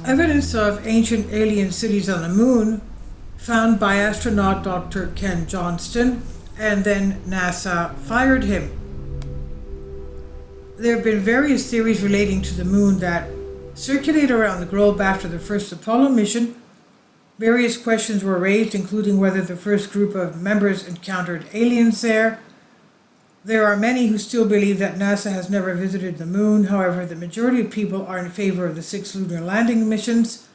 Evidence of ancient alien cities on the moon, found by astronaut Dr. Ken Johnston, and then NASA fired him. There have been various theories relating to the moon that circulate around the globe after the first Apollo mission. Various questions were raised, including whether the first group of members encountered aliens there. There are many who still believe that NASA has never visited the moon. However, the majority of people are in favor of the 6 lunar landing missions.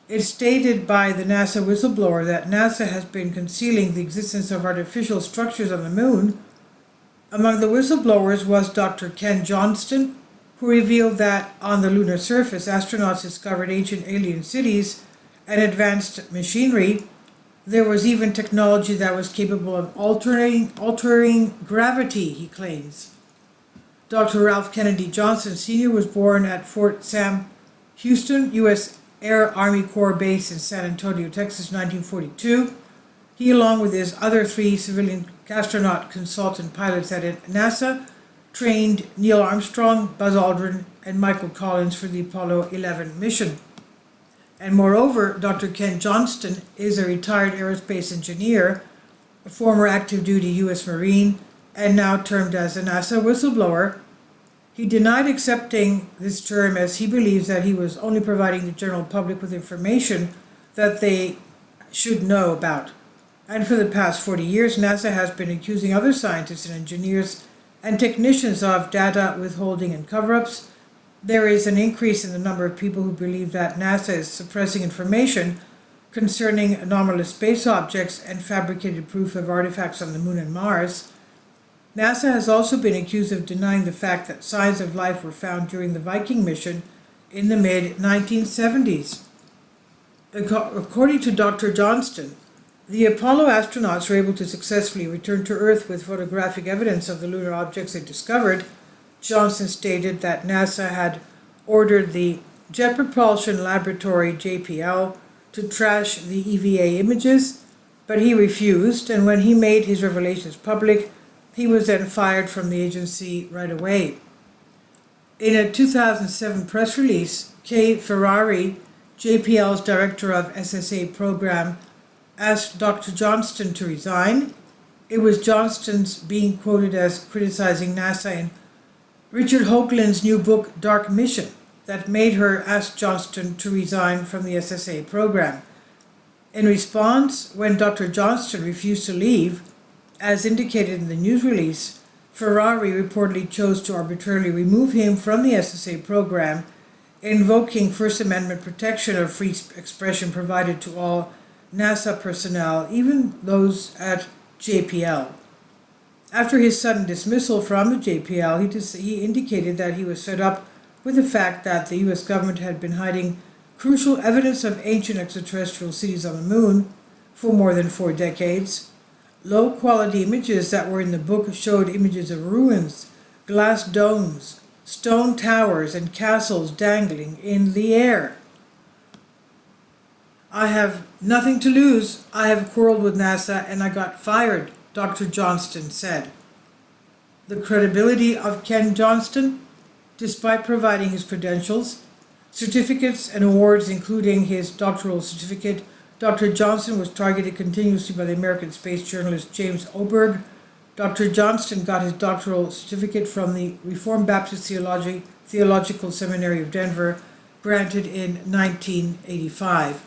It's stated by the NASA whistleblower that NASA has been concealing the existence of artificial structures on the moon. Among the whistleblowers was Dr. Ken Johnston, who revealed that on the lunar surface, astronauts discovered ancient alien cities and advanced machinery. There was even technology that was capable of altering gravity, he claims. Dr. Ralph Kennedy Johnson Sr. was born at Fort Sam Houston, U.S. Air Army Corps Base in San Antonio, Texas, 1942. He, along with his other 3 civilian astronaut consultant pilots at NASA, trained Neil Armstrong, Buzz Aldrin, and Michael Collins for the Apollo 11 mission. And moreover, Dr. Ken Johnston is a retired aerospace engineer, a former active duty U.S. Marine, and now termed as a NASA whistleblower. He denied accepting this term as he believes that he was only providing the general public with information that they should know about. And for the past 40 years, NASA has been accusing other scientists and engineers and technicians of data withholding and cover-ups. There is an increase in the number of people who believe that NASA is suppressing information concerning anomalous space objects and fabricated proof of artifacts on the moon and Mars. NASA has also been accused of denying the fact that signs of life were found during the Viking mission in the mid-1970s. According to Dr. Johnston, the Apollo astronauts were able to successfully return to Earth with photographic evidence of the lunar objects they discovered. Johnson stated that NASA had ordered the Jet Propulsion Laboratory, JPL, to trash the EVA images, but he refused, and when he made his revelations public, he was then fired from the agency right away. In a 2007 press release, Kay Ferrari, JPL's director of SSA program, asked Dr. Johnston to resign. It was Johnston's being quoted as criticizing NASA in Richard Hoagland's new book, Dark Mission, that made her ask Johnston to resign from the SSA program. In response, when Dr. Johnston refused to leave, as indicated in the news release, Ferrari reportedly chose to arbitrarily remove him from the SSA program, invoking First Amendment protection of free expression provided to all NASA personnel, even those at JPL. After his sudden dismissal from the JPL, he indicated that he was fed up with the fact that the U.S. government had been hiding crucial evidence of ancient extraterrestrial cities on the moon for more than 4 decades. Low-quality images that were in the book showed images of ruins, glass domes, stone towers, and castles dangling in the air. I have nothing to lose. I have quarreled with NASA and I got fired, Dr. Johnston said. The credibility of Ken Johnston, despite providing his credentials, certificates, and awards, including his doctoral certificate, Dr. Johnston was targeted continuously by the American space journalist James Oberg. Dr. Johnston got his doctoral certificate from the Reformed Baptist Theological Seminary of Denver, granted in 1985.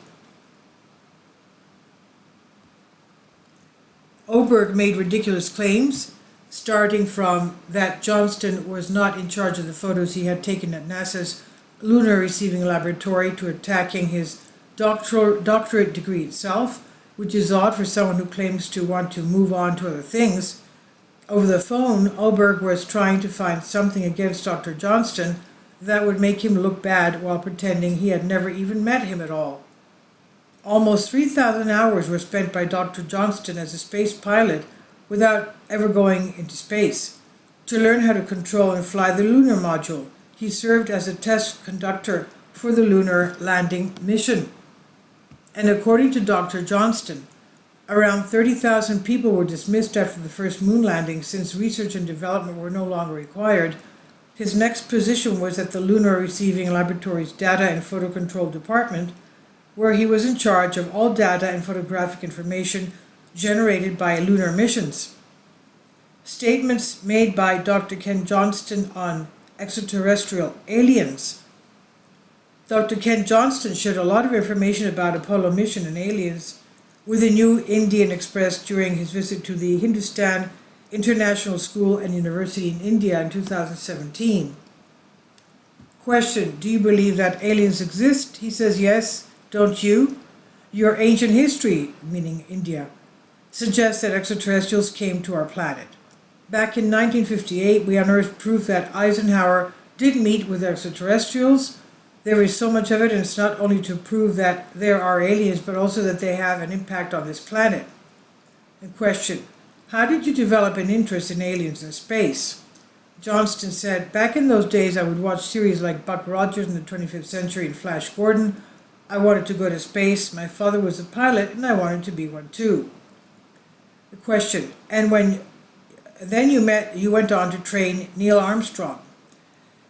Oberg made ridiculous claims, starting from that Johnston was not in charge of the photos he had taken at NASA's Lunar Receiving Laboratory, to attacking his doctorate degree itself, which is odd for someone who claims to want to move on to other things. Over the phone, Oberg was trying to find something against Dr. Johnston that would make him look bad while pretending he had never even met him at all. Almost 3,000 hours were spent by Dr. Johnston as a space pilot without ever going into space. To learn how to control and fly the lunar module, he served as a test conductor for the lunar landing mission. And according to Dr. Johnston, around 30,000 people were dismissed after the first moon landing since research and development were no longer required. His next position was at the Lunar Receiving Laboratory's Data and Photo Control Department, where he was in charge of all data and photographic information generated by lunar missions. Statements made by Dr. Ken Johnston on extraterrestrial aliens. Dr. Ken Johnston shared a lot of information about Apollo mission and aliens with the New Indian Express during his visit to the Hindustan International School and University in India in 2017. Question: do you believe that aliens exist? He says yes. Don't you? Your ancient history, meaning India, suggests that extraterrestrials came to our planet. Back in 1958, we unearthed proof that Eisenhower did meet with extraterrestrials. There is so much evidence not only to prove that there are aliens, but also that they have an impact on this planet. The question: how did you develop an interest in aliens and space? Johnston said, back in those days I would watch series like Buck Rogers in the 25th Century and Flash Gordon. I wanted to go to space. My father was a pilot and I wanted to be one too. The question: and when then you went on to train Neil Armstrong.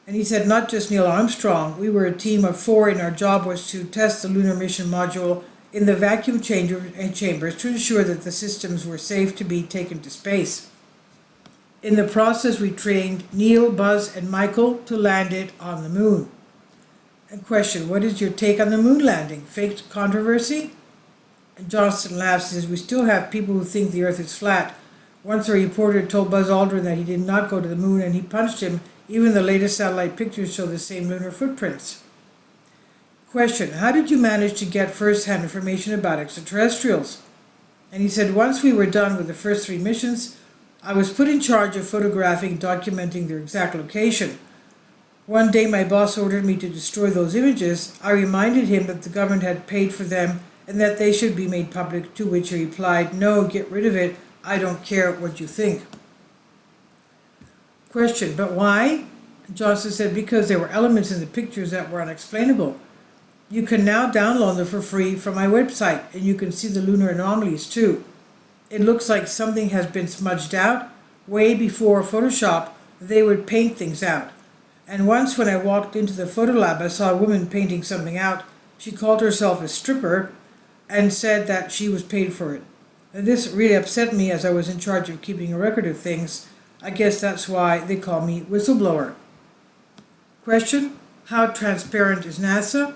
And he said, not just Neil Armstrong, we were a team of 4 and our job was to test the lunar mission module in the vacuum chambers to ensure that the systems were safe to be taken to space. In the process, we trained Neil, Buzz, and Michael to land it on the moon. And question: what is your take on the moon landing? Faked controversy? And Johnston laughs and says, we still have people who think the earth is flat. Once a reporter told Buzz Aldrin that he did not go to the moon and he punched him. Even the latest satellite pictures show the same lunar footprints. Question: how did you manage to get first-hand information about extraterrestrials? And he said, once we were done with the first 3 missions, I was put in charge of photographing and documenting their exact location. One day my boss ordered me to destroy those images. I reminded him that the government had paid for them and that they should be made public, to which he replied, no, get rid of it. I don't care what you think. Question: but why? Johnston said, because there were elements in the pictures that were unexplainable. You can now download them for free from my website, and you can see the lunar anomalies too. It looks like something has been smudged out. Way before Photoshop, they would paint things out. And once when I walked into the photo lab, I saw a woman painting something out. She called herself a stripper and said that she was paid for it. And this really upset me, as I was in charge of keeping a record of things. I guess that's why they call me whistleblower. Question: how transparent is NASA?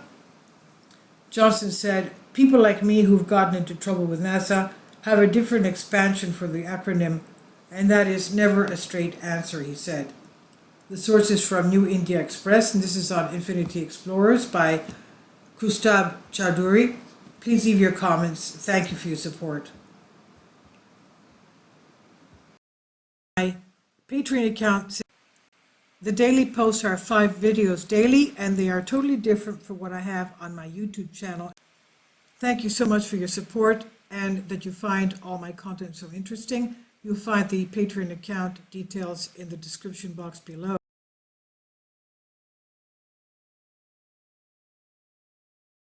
Johnston said, people like me who've gotten into trouble with NASA have a different expansion for the acronym, and that is never a straight answer, he said. The source is from New India Express, and this is on Infinity Explorers by Kustab Chowdhury. Please leave your comments. Thank you for your support. My Patreon account. The daily posts are 5 videos daily, and they are totally different from what I have on my YouTube channel. Thank you so much for your support and that you find all my content so interesting. You'll find the Patreon account details in the description box below.